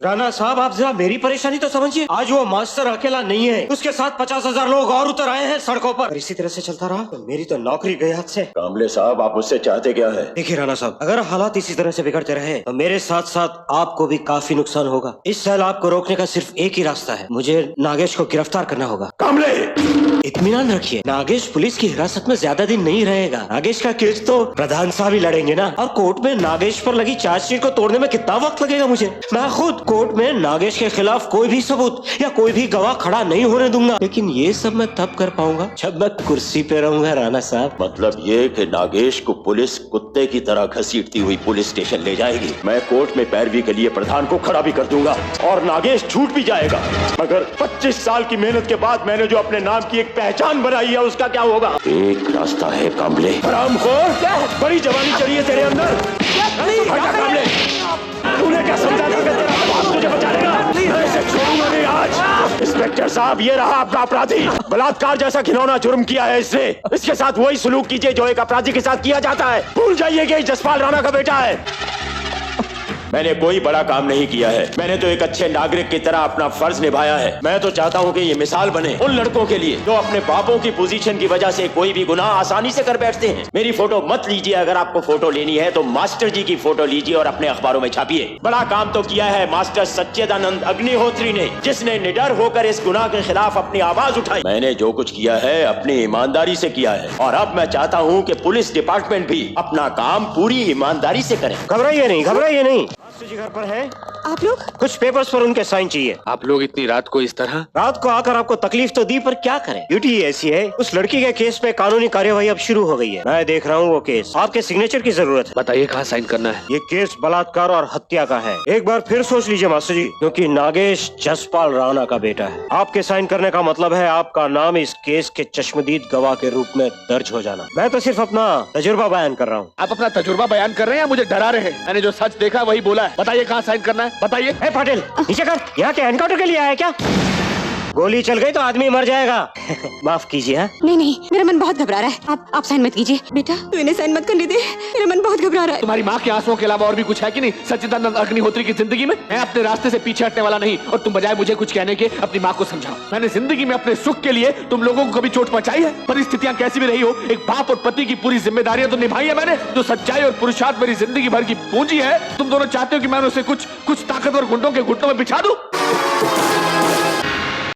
राणा साहब, आप जरा मेरी परेशानी तो समझिए। आज वो मास्टर अकेला नहीं है, उसके साथ 50,000 लोग और उतर आए हैं सड़कों पर। इसी तरह से चलता रहा तो मेरी तो नौकरी गई हाथ से। कामले साहब, आप उससे चाहते क्या है? देखिए राणा साहब, अगर हालात इसी तरह से बिगड़ते रहे तो मेरे साथ साथ आपको भी काफी नुकसान होगा। इस सैलाब को रोकने का सिर्फ एक ही रास्ता है, मुझे नागेश को गिरफ्तार करना होगा। कामले, इत्मीनान रखिए, नागेश पुलिस की हिरासत में ज्यादा दिन नहीं रहेगा। नागेश का केस तो प्रधान साहब ही लड़ेंगे ना, और कोर्ट में नागेश पर लगी चार्जशीट को तोड़ने में कितना वक्त लगेगा मुझे। मैं खुद कोर्ट में नागेश के खिलाफ कोई भी सबूत या कोई भी गवाह खड़ा नहीं होने दूंगा। लेकिन ये सब मैं तब कर पाऊंगा जब मैं कुर्सी पे रहूंगा राणा साहब। मतलब ये कि नागेश को पुलिस कुत्ते की तरह घसीटती हुई पुलिस स्टेशन ले जाएगी। मैं कोर्ट में पैरवी के लिए प्रधान को खड़ा भी कर दूंगा और नागेश छूट भी जाएगा। मगर 25 साल की मेहनत के बाद मैंने जो अपने नाम की एक पहचान बनाई है, उसका क्या होगा? एक रास्ता है कामले। हरामखोर, क्या बड़ी जवानी चढ़ी है तेरे अंदर? हटा कामले, तूने क्या समझा था कि तेरा बाप तुझे बचा लेगा? मैं इसे छोड़ूंगा नहीं आज। इंस्पेक्टर साहब, ये रहा आपका अपराधी। बलात्कार जैसा घिनौना जुर्म किया है इसने। इसके साथ वही सलूक कीजिए जो एक अपराधी के साथ किया जाता है। भूल जाइए कि जसपाल राणा का बेटा है। मैंने कोई बड़ा काम नहीं किया है, मैंने तो एक अच्छे नागरिक की तरह अपना फर्ज निभाया है। मैं तो चाहता हूँ कि ये मिसाल बने उन लड़कों के लिए जो अपने बापों की पोजीशन की वजह से कोई भी गुनाह आसानी से कर बैठते हैं। मेरी फोटो मत लीजिए, अगर आपको फोटो लेनी है तो मास्टर जी की फोटो लीजिए और अपने अखबारों में छापिए। बड़ा काम तो किया है मास्टर सच्चिदानंद अग्निहोत्री ने, जिसने निडर होकर इस गुनाह के खिलाफ अपनी आवाज उठाई। मैंने जो कुछ किया है अपनी ईमानदारी से किया है, और अब मैं चाहता हूँ कि पुलिस डिपार्टमेंट भी अपना काम पूरी ईमानदारी से करे। घबराइए नहीं, घबराइए नहीं। मास्टर जी घर पर हैं? आप लोग? कुछ पेपर्स पर उनके साइन चाहिए। आप लोग इतनी रात को इस तरह? रात को आकर आपको तकलीफ तो दी, पर क्या करें, ड्यूटी ऐसी है। उस लड़की के केस पे कानूनी कार्यवाही अब शुरू हो गई है। मैं देख रहा हूँ वो केस, आपके सिग्नेचर की जरूरत है। बताइए कहाँ साइन करना है? ये केस बलात्कार और हत्या का है। एक बार फिर सोच लीजिए मास्टर जी, क्योंकि नागेश जसपाल राणा का बेटा है। आपके साइन करने का मतलब है आपका नाम इस केस के चश्मदीद गवाह के रूप में दर्ज हो जाना। मैं तो सिर्फ अपना तजुर्बा बयान कर रहा हूँ। आप अपना तजुर्बा बयान कर रहे हैं या मुझे डरा रहे हैं? मैंने जो सच देखा वही बोला है। बताइए कहाँ साइन करना है, बताइए। पाटिल, नीचे कर। यहाँ के एनकाउंटर के लिए आया है क्या? गोली चल गई तो आदमी मर जाएगा। माफ कीजिए। हाँ, नहीं नहीं, मेरा मन बहुत घबरा रहा है। आप साइन मत कीजिए बेटा, तू इन्हें साइन मत करने दे, मेरा मन बहुत घबरा रहा है। तुम्हारी माँ के आंसुओं के अलावा और भी कुछ है कि नहीं सच्चिदानंद अग्निहोत्री की जिंदगी में? मैं अपने रास्ते से पीछे हटने वाला नहीं, और तुम बजाय मुझे कुछ कहने के अपनी माँ को समझाओ। मैंने जिंदगी में अपने सुख के लिए तुम लोगों को कभी चोट पहुंचाई है? परिस्थितियां कैसी भी रही हो, एक बाप और पति की पूरी जिम्मेदारियां तो निभाई है मैंने। जो सच्चाई और पुरुषार्थ मेरी जिंदगी भर की पूंजी है, तुम दोनों चाहते हो कि मैं उसे कुछ ताकतवर गुंडों के घुटनों में बिछा दूं?